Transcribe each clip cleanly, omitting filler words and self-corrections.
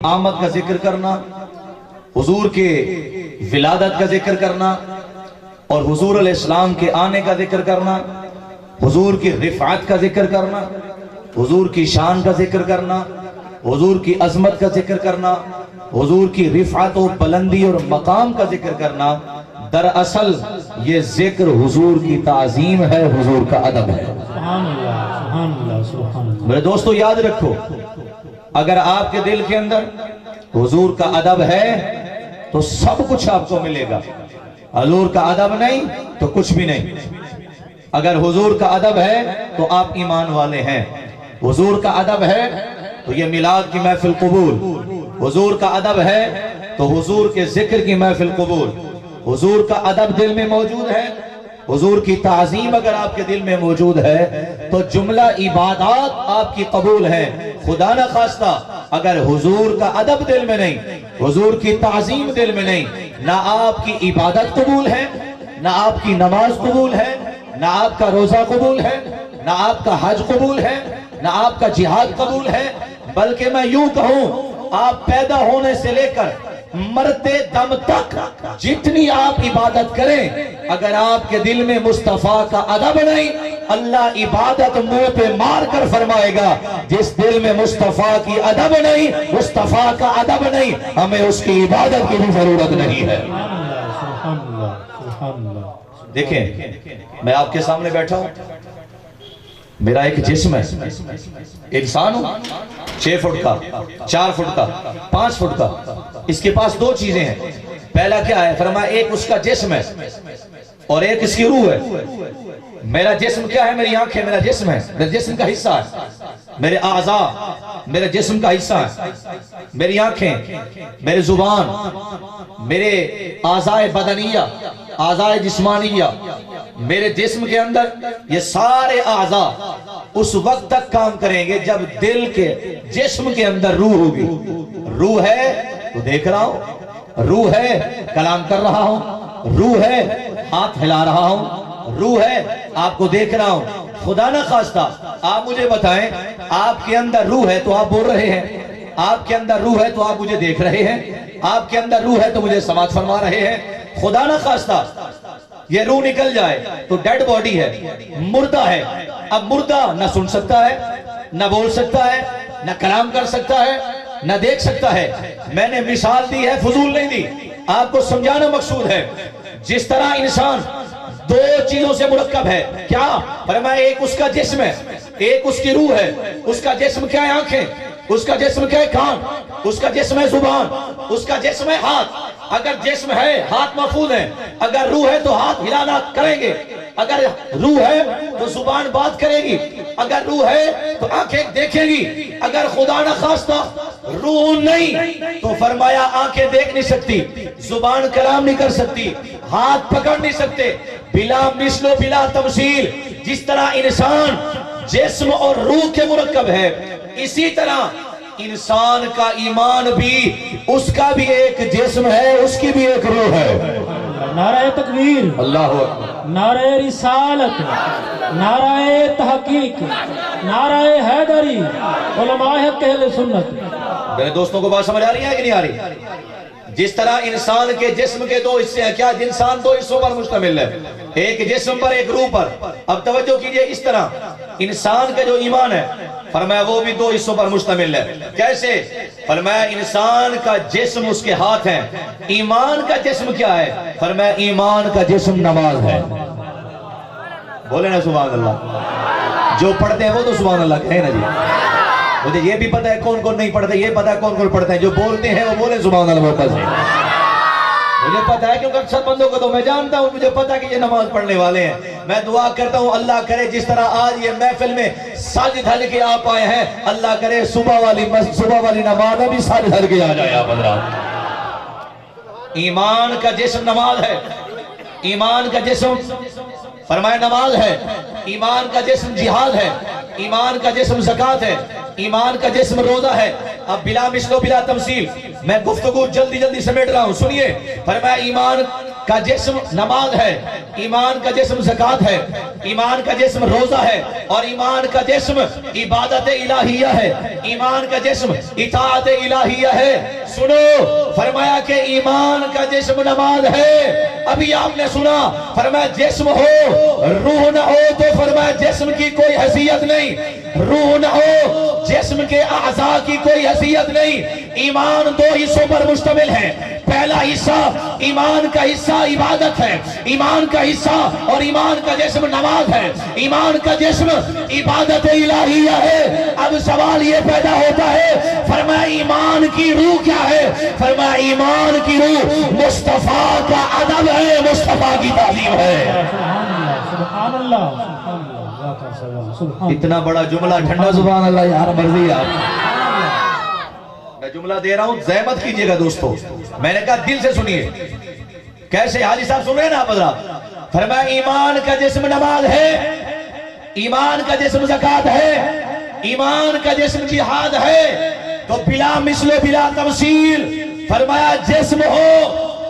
آمد کا ذکر کرنا، حضور کے ولادت کا ذکر کرنا اور حضور علیہ السلام کے آنے کا ذکر کرنا، حضور کی رفعت کا ذکر کرنا، حضور کی شان کا ذکر کرنا، حضور کی عظمت کا ذکر کرنا، حضور کی رفعت و بلندی اور مقام کا ذکر کرنا، دراصل یہ ذکر حضور کی تعظیم ہے، حضور کا ادب ہے۔ سبحان اللہ، سبحان اللہ، سبحان اللہ۔ میرے دوستو یاد رکھو، اگر آپ کے دل کے اندر حضور کا ادب ہے تو سب کچھ آپ کو ملے گا، حضور کا ادب نہیں تو کچھ بھی نہیں۔ اگر حضور کا ادب ہے تو آپ ایمان والے ہیں، حضور کا ادب ہے تو یہ میلاد کی محفل قبول، حضور کا ادب ہے تو حضور کے ذکر کی محفل قبول، حضور کا ادب دل میں موجود ہے، حضور کی تعظیم اگر آپ کے دل میں موجود ہے تو جملہ عبادات آپ کی قبول ہیں۔ خدا نہ خواستہ اگر حضور کا ادب دل میں نہیں، حضور کی تعظیم دل میں نہیں، نہ آپ کی عبادت قبول ہے، نہ آپ کی نماز قبول ہے، نہ آپ کا روزہ قبول ہے، نہ آپ کا حج قبول ہے، نہ آپ کا جہاد قبول ہے، بلکہ میں یوں کہوں آپ پیدا ہونے سے لے کر مرتے دم تک جتنی آپ عبادت کریں، اگر آپ کے دل میں مصطفیٰ کا ادب نہیں، اللہ عبادت منہ پہ مار کر فرمائے گا، جس دل میں مصطفیٰ کی ادب نہیں، مصطفیٰ کا ادب نہیں، ہمیں اس کی عبادت کی بھی ضرورت نہیں ہے۔ سبحان اللہ، سبحان اللہ۔ دیکھیں میں آپ کے سامنے بیٹھا ہوں، میرا ایک جسم ہے، انسان ہوں، 6 فٹ کا، 4 فٹ کا، 5 فٹ کا، اس کے پاس 2 چیزیں ہیں۔ پہلا کیا ہے؟ فرمایا ایک اس کا جسم ہے اور ایک اس کی روح ہے۔ میرا جسم کیا ہے؟ میری آنکھیں میرا جسم ہے، میرے جسم کا حصہ ہے، میرے اعضاء میرے جسم کا حصہ ہے، میری آنکھیں، میرے زبان، میرے اعضاء بدنیہ، اعضاء جسمانیہ، میرے جسم کے اندر یہ سارے اعضاء اس وقت تک کام کریں گے جب دل کے جسم کے اندر روح ہوگی۔ روح ہے تو دیکھ رہا ہوں، روح ہے کلام کر رہا ہوں، روح ہے ہاتھ ہلا رہا ہوں، روح ہے آپ کو دیکھ رہا ہوں۔ خدا نہ خواستہ آپ مجھے بتائیں، آپ کے اندر روح ہے تو آپ بول رہے ہیں، آپ کے اندر روح ہے تو آپ مجھے دیکھ رہے ہیں، آپ کے اندر روح ہے تو مجھے سماعت فرما رہے ہیں۔ خدا نہ خواستہ یہ روح نکل جائے تو ڈیڈ باڈی ہے، مردہ ہے۔ اب مردہ نہ سن سکتا ہے، نہ بول سکتا ہے، نہ کلام کر سکتا ہے، نہ دیکھ سکتا ہے۔ میں نے مثال دی ہے، فضول نہیں دی، آپ کو سمجھانا مقصود ہے۔ جس طرح انسان 2 چیزوں سے مرکب ہے، کیا؟ فرمایا ایک اس کا جسم ہے، ایک اس کی روح ہے۔ اس کا جسم کیا ہے؟ آنکھیں، اس کا جسم کیا ہے؟ کان، اس کا جسم ہے زبان، اس کا جسم ہے ہاتھ۔ اگر جسم ہے ہاتھ محفوظ ہے، اگر روح ہے تو ہاتھ ہلانا کریں گے، اگر روح ہے تو زبان بات کرے گی، اگر روح ہے تو آنکھیں دیکھیں گی۔ اگر خدا نہ خواستہ روح نہیں تو فرمایا آنکھیں دیکھ نہیں سکتی، زبان کلام نہیں کر سکتی، ہاتھ پکڑ نہیں سکتے۔ بلا مثل و بلا تمثیل جس طرح انسان جسم اور روح کے مرکب ہے، اسی طرح انسان کا ایمان بھی، اس کا بھی ایک جسم ہے، اس کی بھی ایک روح ہے۔ نعرہ تکبیر، اللہ اکبر، نعرہ رسالت، نعرہ تحقیق، نعرہ حیدری، علماء حق اہل سنت۔ میرے دوستوں کو بات سمجھ آ رہی ہے کہ نہیں آ رہی؟ جس طرح انسان کے جسم کے 2 حصے ہیں، کیا انسان 2 حصوں پر مشتمل ہے، ایک جسم پر ایک روح پر۔ اب توجہ کیجئے، اس طرح انسان کا جو ایمان ہے فرمایا وہ بھی 2 حصوں پر مشتمل ہے۔ کیسے؟ فرمایا انسان کا جسم اس کے ہاتھ ہیں، ایمان کا جسم کیا ہے؟ فرمایا ایمان کا جسم نماز ہے۔ بولے نا سبحان اللہ، جو پڑھتے ہیں وہ تو سبحان اللہ کہیں نا جی۔ مجھے یہ بھی پتا ہے کون کون نہیں پڑھتے، یہ پتا ہے کون کون پڑھتے ہیں، جو بولتے ہیں وہ بولیں سبحان اللہ محبت سے۔ مجھے پتا ہے کیونکہ اکثر بندوں کو تو میں جانتا ہوں، مجھے پتا کہ یہ نماز پڑھنے والے ہیں۔ میں دعا کرتا ہوں اللہ کرے جس طرح آج یہ محفل میں سج دھج کے آپ آئے ہیں، اللہ کرے صبح والی نماز میں بھی سج دھج کے آ جائے آپ حضرات۔ ایمان کا جسم نماز ہے، ایمان کا جسم فرمائے نماز ہے، ایمان کا جسم جہاد ہے، ایمان کا جسم زکوٰۃ ہے، ایمان کا جسم روزہ ہے۔ اب بلا مثل و بلا تمثیل میں گفتگو جلدی سمیٹ رہا ہوں، سنیے۔ فرمایا ایمان کا جسم نماز ہے، ایمان کا جسم زکات ہے، ایمان کا جسم روزہ ہے، اور ایمان کا جسم عبادت الہیہ ہے، ایمان کا جسم اطاعت الہیہ ہے۔ سنو، فرمایا کہ ایمان کا جسم نماز ہے۔ ابھی آپ نے سنا، فرمایا جسم ہو روح نہ ہو تو فرمایا جسم کی کوئی حیثیت نہیں، روح نہ ہو جسم کے اعضاء کی کوئی حیثیت نہیں۔ ایمان دو حصوں پر مشتمل ہے، پہلا حصہ ایمان کا حصہ عبادت ہے، ایمان کا حصہ اور ایمان کا جسم نماز ہے، ایمان کا جسم عبادت الہیہ ہے۔ اب سوال یہ پیدا ہوتا ہے، فرمایا ایمان کی روح کیا ہے؟ فرمایا ایمان کی روح مصطفیٰ کا ادب ہے، مصطفیٰ کی تعلیم ہے۔ سبحان اللہ سبحان اللہ سبحان اتنا بڑا جملہ ٹھنڈا سبحان اللہ یار مرضی آپ۔ میں جملہ دے رہا ہوں، زحمت کیجئے گا دوستو، میں نے کہا دل سے سنیے۔ کیسے حاجی صاحب سن رہے ہیں نا آپ حضرات؟ فرمایا ایمان کا جسم نماز ہے، ایمان کا جسم زکات ہے، ایمان کا جسم جہاد ہے، تو بلا مثل و بلا تمثیل فرمایا جسم ہو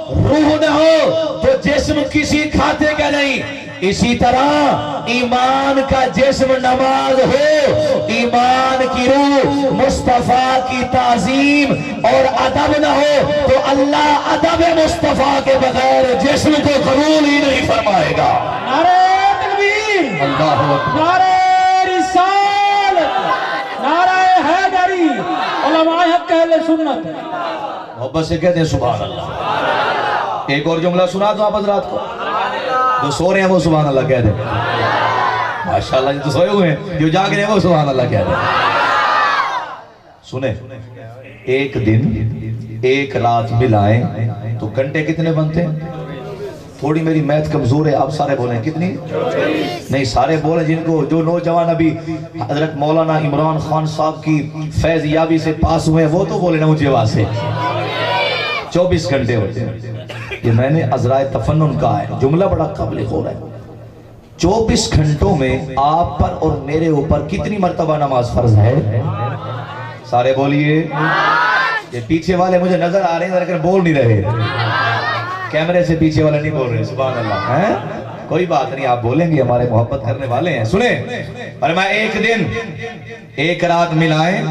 روح نہ ہو تو جسم کسی کھاتے کا نہیں۔ اسی طرح ایمان کا جسم نماز ہو، ایمان کی روح مصطفیٰ کی تعظیم اور ادب نہ ہو تو اللہ ادب مصطفیٰ کے بغیر جسم کو قبول ہی نہیں فرمائے گا۔ نعرہ تکبیر، اللہ اکبر، نعرہ رسالت، نعرہ حیدری، علماء حق اہل سنت۔ محبت سے کہتے ہیں سبحان اللہ۔ ایک اور جملہ سنا دو آپ حضرات کو، جو سو رہے ہیں وہ سبحان اللہ کہہ دیں۔ ماشاءاللہ جو سوئے ہوئے ہیں، جو جاگ رہے ہیں وہ سبحان اللہ کہہ دیں۔ سنیں، ایک دن ایک رات ملائیں تو گھنٹے کتنے بنتے ہیں؟ تھوڑی میری میتھ کمزور ہے، آپ سارے بولیں کتنی؟ نہیں سارے بولیں، جن کو جو نوجوان ابھی حضرت مولانا عمران خان صاحب کی فیض یابی سے پاس ہوئے ہیں وہ تو بولیں نا اونچی آواز سے۔ 24 گھنٹے ہوتے ہیں، یہ میں نے عذرائے تفنن کہا ہے، جملہ بڑا قابل غور ہے۔ 24 گھنٹوں میں آپ پر اور میرے اوپر کتنی مرتبہ نماز فرض ہے؟ سارے بولیے۔ یہ پیچھے والے مجھے نظر آ رہے ہیں لیکن بول نہیں رہے، کیمرے سے پیچھے والے نہیں بول رہے، سبحان اللہ ہے۔ کوئی بات نہیں، آپ بولیں گے، ہمارے محبت کرنے والے ہیں۔ سنیں، فرمایا ایک دن ایک رات ملائیں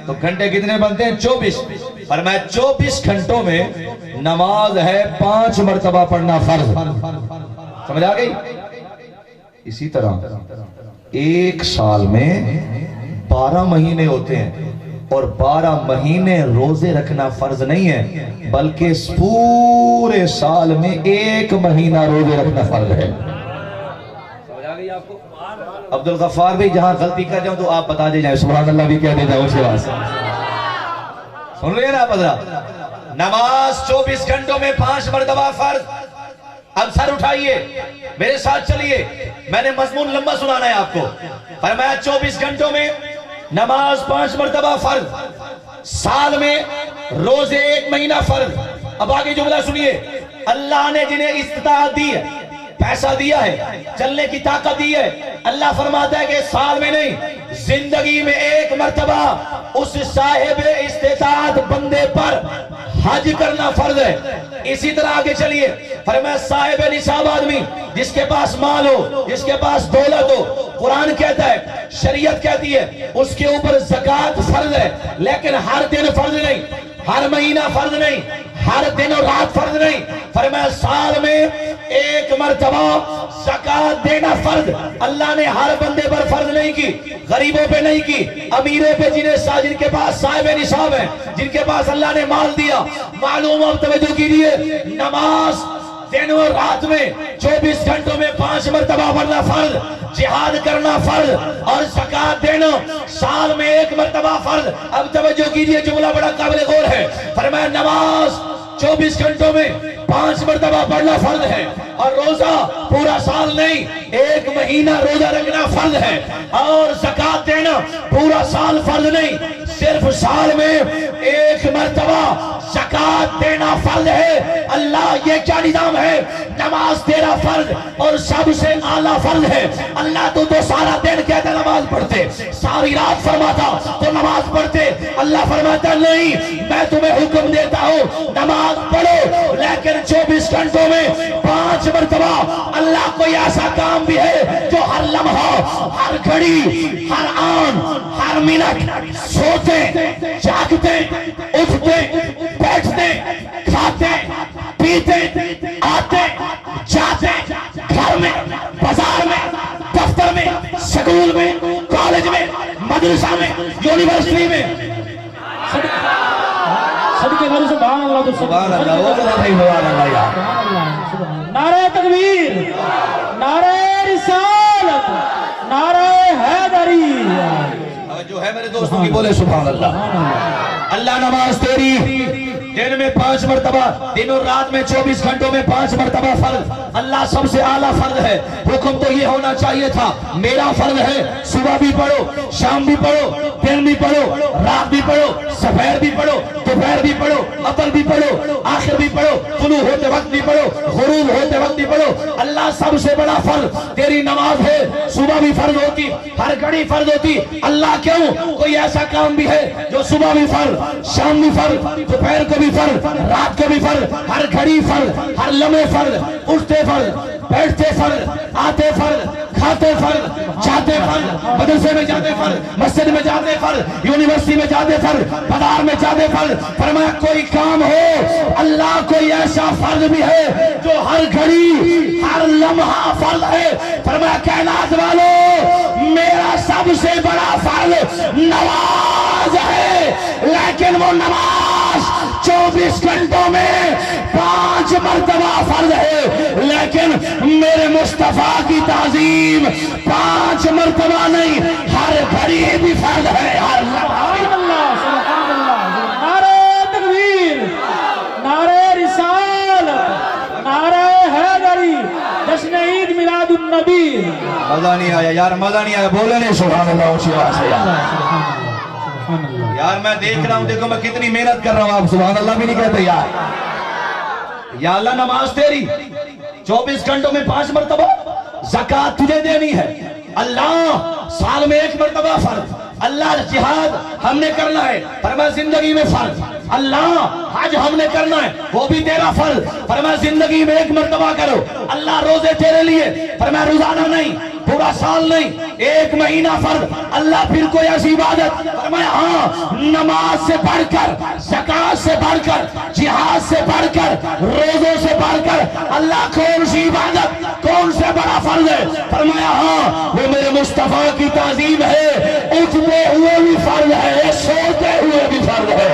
تو گھنٹے کتنے بنتے ہیں؟ 24۔ فرمایا 24 گھنٹوں میں نماز ہے 5 مرتبہ پڑھنا فرض۔ سمجھ آ گئی؟ اسی طرح ایک سال میں 12 مہینے ہوتے ہیں اور 12 مہینے روزے رکھنا فرض نہیں ہے بلکہ پورے سال میں 1 مہینہ روزے رکھنا فرض ہے۔ سمجھ آ گئی آپ کو؟ عبدالغفار بھی جہاں غلطی کر جاؤں تو آپ بتا دے جائیں، سبحان اللہ بھی کہہ دے جاؤں اسی بات سے۔ سن رہے ہیں نا آپ حضرات؟ نماز 24 گھنٹوں میں 5 مرتبہ فرض۔ اب سر اٹھائیے، میرے ساتھ چلیے، میں نے مضمون لمبا سنانا ہے آپ کو۔ فرمایا 24 گھنٹوں میں نماز 5 مرتبہ فرض، سال میں روزے 1 مہینہ فرض۔ اب آگے جملہ سنیے، اللہ نے جنہیں استطاعت دی ہے، پیسہ دیا ہے، چلنے کی طاقت دی ہے، اللہ فرماتا ہے کہ سال میں نہیں زندگی میں 1 مرتبہ اس صاحب استطاعت بندے پر حج کرنا فرض ہے۔ اسی طرح آگے چلیے، فرمایا صاحب نصاب آدمی، جس کے پاس مال ہو، جس کے پاس دولت ہو، قرآن کہتا ہے، شریعت کہتی ہے اس کے اوپر زکوٰۃ فرض ہے، لیکن ہر دن فرض نہیں، ہر مہینہ فرض نہیں، ہر دن اور رات فرض نہیں۔ فرمایا سال میں 1 مرتبہ زکوٰۃ دینا فرض۔ اللہ نے ہر بندے پر فرض نہیں کی، غریبوں پہ نہیں کی، امیروں پہ، جن کے پاس صاحب نصاب ہے، جن کے پاس اللہ نے مال دیا۔ معلوم اب توجہ کیجئے، نماز دن اور رات میں 24 گھنٹوں میں 5 مرتبہ پڑھنا فرض، جہاد کرنا فرض، اور زکوٰۃ دینا سال میں 1 مرتبہ فرض۔ اب توجہ کیجئے، جملہ بڑا قابل غور ہے۔ فرمایا نماز 24 گھنٹوں میں 5 مرتبہ پڑھنا فرض ہے، اور روزہ پورا سال نہیں 1 مہینہ روزہ رکھنا فرض ہے، اور زکوٰۃ دینا پورا سال فرض نہیں، صرف سال میں 1 مرتبہ زکوٰۃ دینا فرض ہے۔ اللہ یہ کیا نظام ہے؟ نماز تیرا فرض اور سب سے اعلیٰ فرض ہے۔ اللہ تو سارا دن کہتا نماز پڑھتے، ساری رات فرماتا تو نماز پڑھتے، اللہ فرماتا نہیں، میں تمہیں حکم دیتا ہوں نماز پڑھو، لیکن 24 گھنٹوں میں مرتبہ اللہ کوئی ایسا کام بھی ہے جو ہر لمحہ، ہر گھڑی، ہر آن، ہر منٹ سوتے، جاگتے، اٹھتے، بیٹھتے، کھاتے، پیتے، آتے، جاتے، گھر میں، بازار میں، دفتر میں، سکول میں، کالج میں، مدرسہ میں، یونیورسٹی میں، صدقے نبی سبحان اللہ تو سبحان اللہ، وہ اللہ نہیں، سبحان اللہ یار، سبحان اللہ، سبحان اللہ۔ نعرہ تکبیر، نعرہ رسالت، نعرہ حیدری، جو ہے میرے دوستوں کی بولے سبحان اللہ۔ اللہ نماز تیری دن میں 5 مرتبہ، دن اور رات میں 24 گھنٹوں میں 5 مرتبہ فرض، اللہ سب سے اعلیٰ فرض ہے۔ حکم تو یہ ہونا چاہیے تھا، میرا فرض ہے صبح بھی پڑھو، شام بھی پڑھو، دن بھی پڑھو، رات بھی پڑھو، سفیر بھی پڑھو، دوپہر بھی پڑھو، اول بھی پڑھو، آخر بھی پڑھو، طلوع ہوتے وقت بھی پڑھو، غروب ہوتے وقت بھی پڑھو۔ اللہ سب سے بڑا فرض تیری نماز ہے، صبح بھی فرض ہوتی، ہر گھڑی فرض ہوتی۔ اللہ کیوں؟ کوئی ایسا کام بھی ہے جو صبح بھی فرض، شام بھی فرض، دوپہر کو بھی فرض، رات کو بھی فرض، ہر گھڑی فرض، ہر لمحے فرض، اٹھتے فرض، بیٹھتے فرض، آتے فرض، کھاتے فرض، جاتے فرض، مدرسے میں جاتے فرض، مسجد میں جاتے فرض، یونیورسٹی میں جاتے فرض، بازار میں جاتے فرض۔ فرمایا کوئی کام ہو، اللہ کوئی ایسا فرض بھی ہے جو ہر گھڑی، ہر لمحہ فرض ہے۔ فرمایا کائنات والو، میرا سب سے بڑا فرض نماز ہے، لیکن وہ نماز 24 گھنٹوں میں 5 مرتبہ فرض ہے، لیکن میرے مصطفیٰ کی تعظیم 5 مرتبہ نہیں، ہر گھڑی بھی فرض ہے، ہر سبحان اللہ، سبحان اللہ۔ نعرہ تکبیر، نعرہ رسالت، نعرہ حیدری، جشن عید میلاد النبی۔ مزہ نہیں آیا یار، مزہ نہیں آیا، بولے نہیں سبحان اللہ اونچی آواز سے یار۔ سبحان اللہ۔ یار میں دیکھ رہا ہوں، دیکھو میں کتنی محنت کر رہا ہوں، آپ سبحان اللہ بھی نہیں کہتے یار۔ یا اللہ نماز تیری 24 گھنٹوں میں 5 مرتبہ، زکاة تجھے دینی ہے، اللہ سال میں 1 مرتبہ فرض، اللہ جہاد ہم نے کرنا ہے، فرمایا زندگی میں فرض، اللہ حج ہم نے کرنا ہے، وہ بھی تیرا فرض، فرمایا زندگی میں 1 مرتبہ کرو، اللہ روزے تیرے لیے، فرمایا روزانہ نہیں، پورا سال نہیں، 1 مہینہ فرض، اللہ پھر کوئی ایسی عبادت، فرمایا ہاں نماز سے بڑھ کر، زکاة سے بڑھ کر، جہاد سے بڑھ کر، روزوں سے بڑھ کر، اللہ کون سی عبادت، کون سے بڑا فرض ہے؟ فرمایا ہاں وہ میرے مصطفیٰ کی تعظیم ہے، اٹھتے ہوئے بھی فرض ہے، سوتے ہوئے بھی فرض ہے۔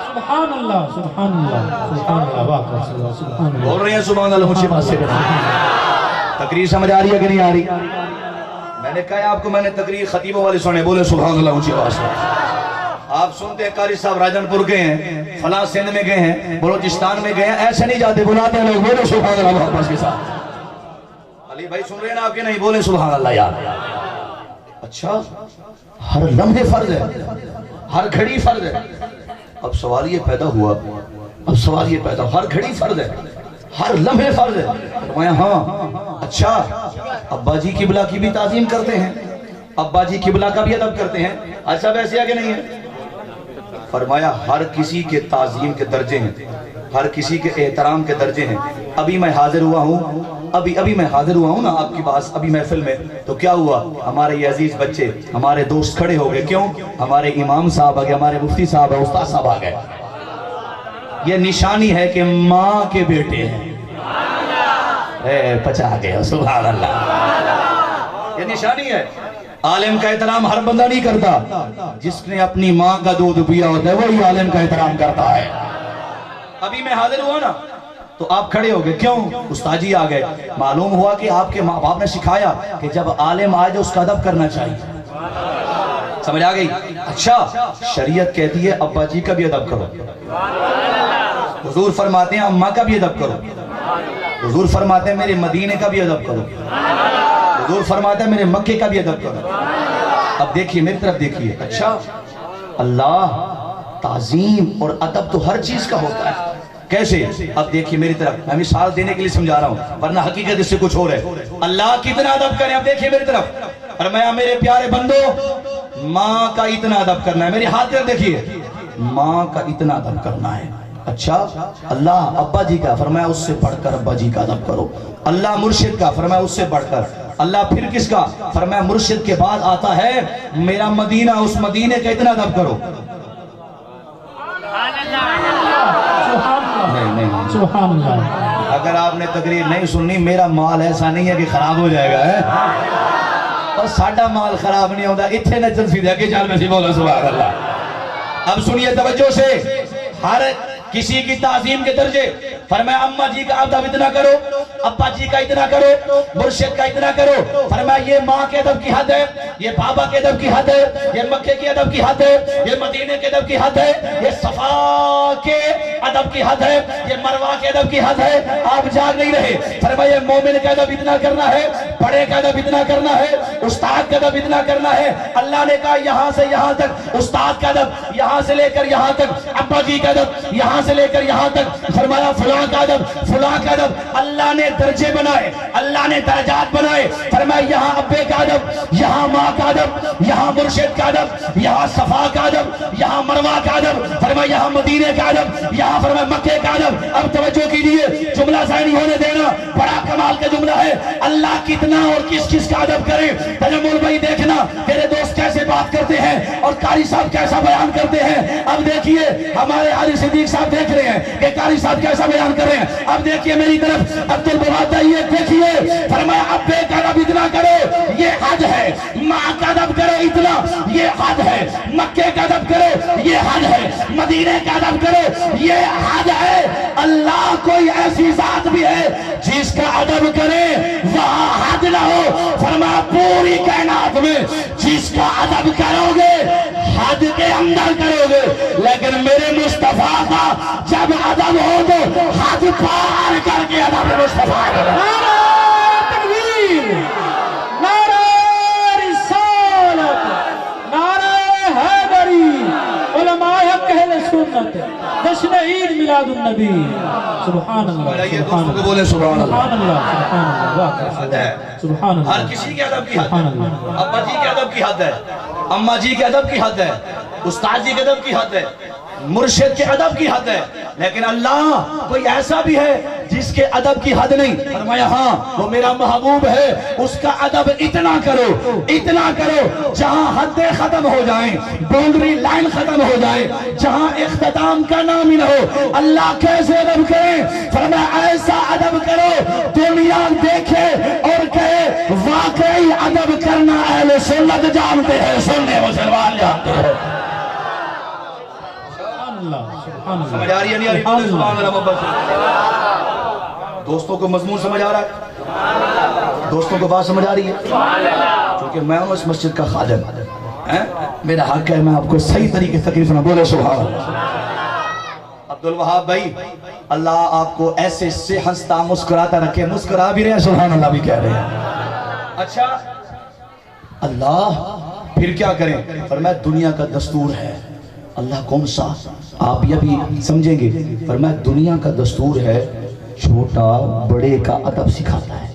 سبحان اللہ، سبحان اللہ، سبحان اللہ، واقعہ سبحان اللہ۔ بول رہے ہیں سبحان اللہ مجھے بات سے کرنا۔ تقریر سمجھ آ رہی ہے کہ نہیں آ رہی؟ میں نے کہا آپ کو، میں نے تقریر خطیبوں والے سنے، بولے سبحان اللہ مجھے بات سے۔ آپ سنتے ہیں قاری صاحب راجن پور گئے ہیں، فلاں سندھ میں گئے ہیں، بلوچستان میں گئے ہیں، ایسے نہیں جاتے، بلاتے ہیں لوگ، بولے سبحان اللہ محبت کے ساتھ۔ علی بھائی سن رہے ہیں نا آپ کے؟ نہیں، بولے سبحان اللہ یار۔ اچھا ہر لمحے فرض ہے، ہر گھڑی فرض ہے۔ اب سوال یہ پیدا ہوا، ہر گھڑی فرض ہے، ہر لمحے فرض ہے۔ فرمایا ہاں اچھا ابا جی قبلہ کی بھی تعظیم کرتے ہیں، ابا جی قبلہ کا بھی ادب کرتے ہیں، اچھا ویسے ہے کہ نہیں ہے؟ فرمایا ہر کسی کے تعظیم کے درجے ہیں، ہر کسی کے احترام کے درجے ہیں۔ ابھی میں حاضر ہوا ہوں، ابھی میں حاضر ہوا ہوں نا آپ کی پاس، ابھی محفل میں، تو کیا ہوا؟ ہمارے یہ عزیز بچے، ہمارے دوست کھڑے ہو گئے، کیوں؟ ہمارے امام صاحب آ گئے، ہمارے مفتی صاحب آ گئے، استاد صاحب آ گئے۔ یہ نشانی ہے کہ ماں کے بیٹے ہیں، پچا گیا سبحان اللہ، یہ نشانی ہے۔ عالم کا احترام ہر بندہ نہیں کرتا، جس نے اپنی ماں کا دودھ پیا ہوتا ہے وہی عالم کا احترام کرتا ہے۔ ابھی میں حاضر ہوا نا تو آپ کھڑے ہو گئے، کیوں؟ استاد جی آ گئے، معلوم ہوا کہ آپ کے ماں باپ نے سکھایا کہ جب عالم آئے تو اس کا ادب کرنا چاہیے، سمجھ آ گئی؟ اچھا شریعت کہتی ہے ابا جی کا بھی ادب کرو، حضور فرماتے ہیں اماں کا بھی ادب کرو، حضور فرماتے ہیں میرے مدینے کا بھی ادب کرو، حضور فرماتے ہیں میرے مکے کا بھی ادب کرو۔ اب دیکھیے میری طرف دیکھیے، اچھا اللہ تعظیم اور ادب تو ہر چیز کا ہوتا ہے، کیسے؟ اب دیکھیے میری طرف، میں مثال دینے کے لیے سمجھا رہا ہوں ورنہ حقیقت اس سے کچھ اور ہے۔ اللہ کتنا ادب کریں، اب دیکھیے میری طرف، فرمایا میرے پیارے بندو ماں کا اتنا ادب کرنا ہے، میری ہاتھ طرف دیکھیے، ماں کا اتنا ادب کرنا ہے۔ اچھا اللہ ابا جی کا، فرمایا اس سے بڑھ کر ابا جی کا ادب کرو. اللہ مرشد کا، فرمایا اس سے بڑھ کر. اللہ پھر کس کا؟ فرمایا مرشد کے بعد آتا ہے میرا مدینہ، اس مدینے کا اتنا ادب کرو. نہیں سبحان اللہ. اگر آپ نے تقریر نہیں سننی، میرا مال ایسا نہیں ہے کہ خراب ہو جائے گا ہے، اور ساڈا مال خراب نہیں ہوتا. اتنے نچن سی دے کے چال میں سی بولو سبحان اللہ. اب سنیے توجہ سے، ہر کسی کی تعظیم کے درجے. فرمایا اماں جی کا ادب اتنا کرو، ابا جی کا اتنا کرو، مرشد کا اتنا کرو. فرمایا یہ ماں کے ادب کی حد ہے، یہ بابا کے ادب کی حد ہے، یہ مکے کے ادب کی حد ہے، یہ مدینے کے ادب کی حد ہے، یہ صفا کے ادب کی حد ہے، یہ مروہ کے ادب کی حد ہے. آپ جاگ نہیں رہے. فرمایا یہ مومن کا ادب اتنا کرنا ہے، بڑے کا ادب اتنا کرنا ہے، استاد کا ادب اتنا کرنا ہے. اللہ نے کہا یہاں سے یہاں تک استاد کا ادب، یہاں سے لے کر یہاں تک ابا جی کا ادب، یہاں سے لے کر یہاں تک. فرمایا فلاں کا ادب، فلاں کا ادب. اللہ نے درجے بنائے، اللہ نے درجات بنائے. فرمایا یہاں ابے کا ادب، یہاں ماں کا ادب، یہاں مرشد کا ادب، یہاں صفا کا ادب، یہاں مروہ کا ادب. فرمایا یہاں مدینے کا ادب، یہاں فرمایا مکے کا ادب. اب توجہ کیجئے، جملہ ضائع نہیں ہونے دینا، بڑا کمال کا جملہ ہے. اللہ کتنا اور کس کس کا ادب کرے. تجمل بھائی دیکھنا تیرے دوست کیسے بات کرتے ہیں اور قاری صاحب کیسا بیان کرتے ہیں. اب دیکھیے ہمارے علی صدیق صاحب دیکھ رہے ہیں کہ قاری صاحب کیسا بیان کر رہے ہیں. اب دیکھیے میری طرف عبدالبہاد یہ دیکھیے. فرمایا ابے کا ادب اتنا کرو، یہ حد ہے. ماں کا ادب کرو اتنا، یہ حد ہے. مکے کا ادب کرو، یہ حد ہے. مدینے کا ادب کرو، یہ حد ہے. اللہ کوئی ایسی ذات بھی ہے جس کا ادب کرے وہاں حد نہ ہو. فرمایا پوری کائنات میں جس کا ادب کرو گے حد کے اندر کرو گے، لیکن میرے مصطفیٰ کا جب ادب ہو تو حد پار کر کے ادب مصطفیٰ کرو. نعرہ تکبیر، نعرہ رسالت، نعرہ حیدری، علماء حق اہل سنت، جشن عید میلاد النبی. سبحان اللہ، سبحان اللہ، بولے سبحان اللہ. سبحان اللہ، سبحان اللہ، واہ سبحان اللہ. ہر کسی کے ادب کی حد سبحان ہے. اللہ. ابا جی کے ادب کی حد ہے، اماں جی کے ادب کی حد ہے، استاد جی کے ادب کی حد ہے، مرشد کے ادب کی حد ہے. لیکن اللہ کوئی ایسا بھی ہے جس کے ادب کی حد نہیں. فرمایا ہاں وہ میرا محبوب ہے، اس کا ادب اتنا کرو، اتنا کرو جہاں حدیں ختم ہو جائیں، باؤنڈری لائن ختم ہو جائے، جہاں اختتام کا نام ہی نہ ہو. اللہ کیسے ادب کرے؟ فرمایا ایسا ادب کرو دنیا دیکھے اور کہے واقعی ادب کرنا اہل سنت جانتے ہیں، سننے مسلمان جانتے ہیں. سمجھ آ رہی ہے نہیں آ رہی؟ سبحان اللہ. محبت سے دوستوں کو مضمون سمجھ آ رہا ہے؟ دوستوں کو بات سمجھ آ رہی ہے؟ چونکہ میں ہوں اس مسجد کا خادم، میرا حق ہے میں آپ کو صحیح طریقے سے تکلیف نہ بولے. سبحان اللہ. عبدالوہاب بھائی اللہ آپ کو ایسے سے ہنستا مسکراتا رکھے. مسکرا بھی رہے ہیں، سبحان اللہ بھی کہہ رہے ہیں. اچھا اللہ پھر کیا کریں؟ فرمایا دنیا کا دستور ہے. اللہ کون سا؟ آپ یہ بھی سمجھیں گے. فرمایا دنیا کا دستور ہے چھوٹا بڑے کا ادب سکھاتا ہے.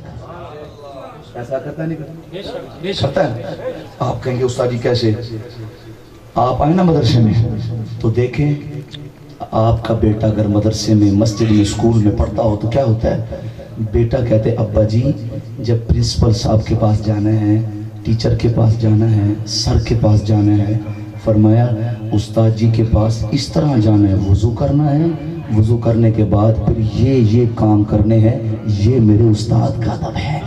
ایسا کرتا ہے نہیں کرتا ہے؟ آپ کہیں گے استاد جی کیسے؟ آپ آئیں نا مدرسے میں تو دیکھیں آپ کا بیٹا اگر مدرسے میں مسجد میں اسکول میں پڑھتا ہو تو کیا ہوتا ہے؟ بیٹا کہتے ابا جی جب پرنسپل صاحب کے پاس جانا ہے، ٹیچر کے پاس جانا ہے، سر کے پاس جانا ہے، فرمایا استاد جی کے پاس اس طرح جانا ہے، وضو کرنا ہے، وضو کرنے کے بعد پھر یہ کام کرنے ہیں، یہ میرے استاد کا ادب ہے.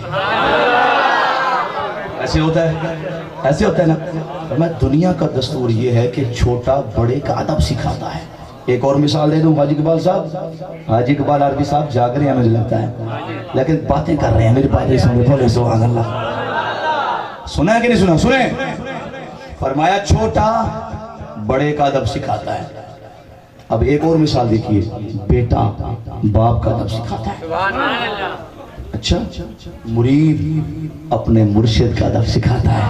ایسے ہوتا ہے، ایسے ہوتا ہے نا. فرمایا دنیا کا دستور یہ ہے کہ چھوٹا بڑے کا ادب سکھاتا ہے. ایک اور مثال دے دوں. حاجی اقبال صاحب، حاجی اقبال عربی صاحب جاگ رہے ہیں مجھے لگتا ہے، لیکن باتیں کر رہے ہیں. میری باتیں سنیں، بولے سبحان اللہ. سنا ہے کہ نہیں سنا؟ سنیں. فرمایا چھوٹا بڑے کا ادب سکھاتا ہے. اب ایک اور مثال دیکھیے، بیٹا باپ کا ادب سکھاتا ہے. اچھا مرید اپنے مرشد کا ادب سکھاتا ہے.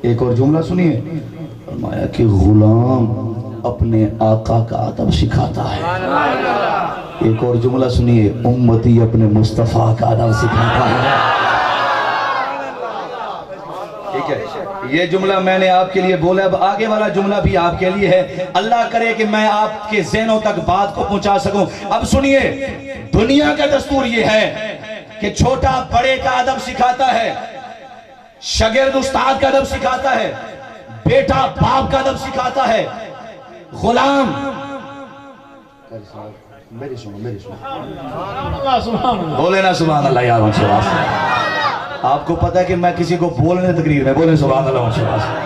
ایک اور جملہ سنیے. فرمایا کہ غلام اپنے آقا کا ادب سکھاتا ہے. ایک اور جملہ سنیے، امتی اپنے مصطفیٰ کا ادب سکھاتا ہے. ٹھیک ہے. یہ جملہ میں نے آپ کے لیے بولا، اب آگے والا جملہ بھی آپ کے لیے ہے، اللہ کرے کہ میں آپ کے ذہنوں تک بات کو پہنچا سکوں۔ اب سنیے، دنیا کا دستور یہ ہے کہ چھوٹا بڑے کا ادب سکھاتا ہے، شاگرد استاد کا ادب سکھاتا ہے، بیٹا باپ کا ادب سکھاتا ہے، غلام میری سنو بولے نا سبحان اللہ یار منشی واسطے۔ آپ کو پتہ ہے کہ میں کسی کو بولنے تقریر میں بولے سبحان اللہ منشی واسطے،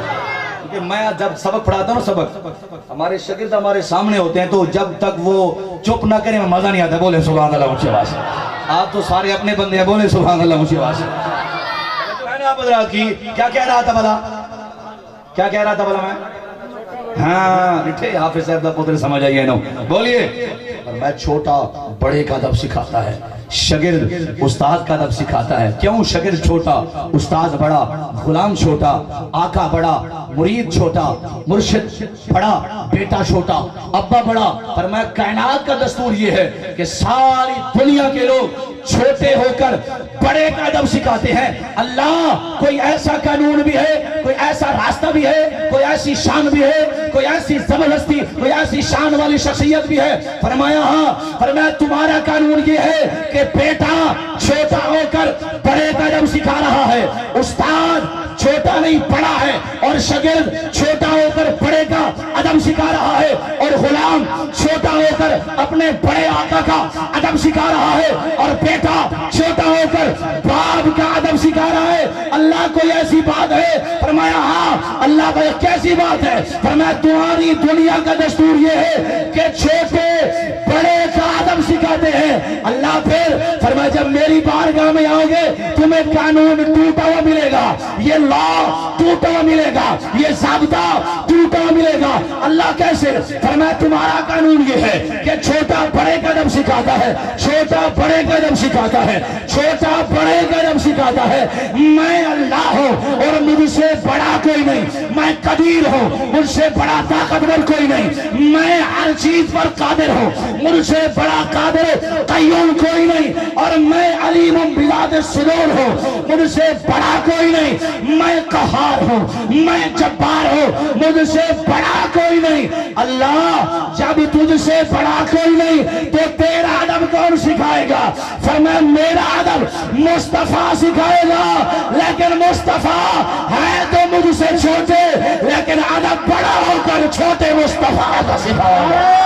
کیونکہ میں جب سبق پڑھاتا ہوں سبق ہمارے شاگرد ہمارے سامنے ہوتے ہیں تو جب تک وہ چپ نہ کریں مزہ نہیں آتا، بولے سبحان اللہ منشی واسطے۔ آپ تو سارے اپنے بندے ہیں، بولے سبحان اللہ منشی واسطے۔ جو ہے نا آپ حضرات کی کیا کہہ رہا تھا بھلا، کیا کہہ رہا تھا بھلا میں؟ ہاں نٹھے حافظ صاحب دا پتر سمجھ آئیے نو بولیے۔ میں چھوٹا بڑے کا ادب سکھاتا ہے، شاگرد استاد کا ادب سکھاتا ہے۔ کیوں؟ شاگرد چھوٹا، استاد بڑا، غلام چھوٹا، آقا بڑا، مرید چھوٹا، مرشد بڑا، بیٹا چھوٹا، ابا بڑا۔ فرمایا کائنات کا دستور یہ ہے کہ ساری دنیا کے لوگ چھوٹے ہو کر بڑے کا ادب سکھاتے ہیں۔ اللہ کوئی ایسا قانون بھی ہے، کوئی ایسا راستہ بھی ہے، کوئی ایسی شان بھی ہے، کوئی ایسی زبردستی، کوئی ایسی شان والی شخصیت بھی ہے؟ فرمایا ہاں۔ فرمایا تمہارا قانون یہ ہے کہ بیٹا چھوٹا ہو کر بڑے کا ادب سکھا رہا ہے، استاد چھوٹا نہیں بڑا ہے، اور شاگرد چھوٹا ہو کر بڑے کا ادب سکھا رہا ہے، اور غلام چھوٹا ہو کر اپنے بڑے آقا کا ادب سکھا رہا ہے، اور بیٹا چھوٹا ہو کر باپ کا ادب سکھا رہا ہے۔ اللہ کوئی ایسی بات ہے؟ فرمایا ہاں۔ اللہ کا کیسی بات ہے؟ فرمایا تمہاری دنیا کا دستور یہ ہے کہ چھوٹے بڑے کا ادب سکھاتے ہیں۔ اللہ پھر فرمایا جب میری بارگاہ میں آؤ گے تمہیں قانون ٹوٹا ہوا ملے گا، یہ لا ٹوٹا ہوا ملے گا، یہ ضابطہ ٹوٹا ہوا ملے گا۔ اللہ کیسے؟ فرمایا تمہارا قانون یہ ہے کہ چھوٹا بڑے کا ادب سکھاتا ہے، چھوٹا بڑے کا ادب سکھاتا ہے، چھوٹا بڑے کا ادب سکھاتا ہے۔ میں اللہ ہوں اور مجھ سے بڑا کوئی نہیں، میں قدیر ہوں، مجھ سے بڑا طاقتور کوئی نہیں، میں ہر چیز پر قادر ہوں، مجھ سے بڑا قادر قیوم کوئی نہیں، اور میں علیم بذات الصدور ہوں، مجھ سے بڑا کوئی نہیں، میں قہار ہوں، میں جبار ہوں، مجھ سے بڑا کوئی نہیں۔ اللہ جب تجھ سے بڑا کوئی نہیں تو تیرا ادب کون سکھائے گا؟ فرمایا میرا ادب مصطفیٰ سکھائے گا، لیکن مصطفیٰ ہے تو مجھ سے چھوٹے، لیکن ادب بڑا ہو کر چھوٹے مصطفیٰ کا سکھائے گا۔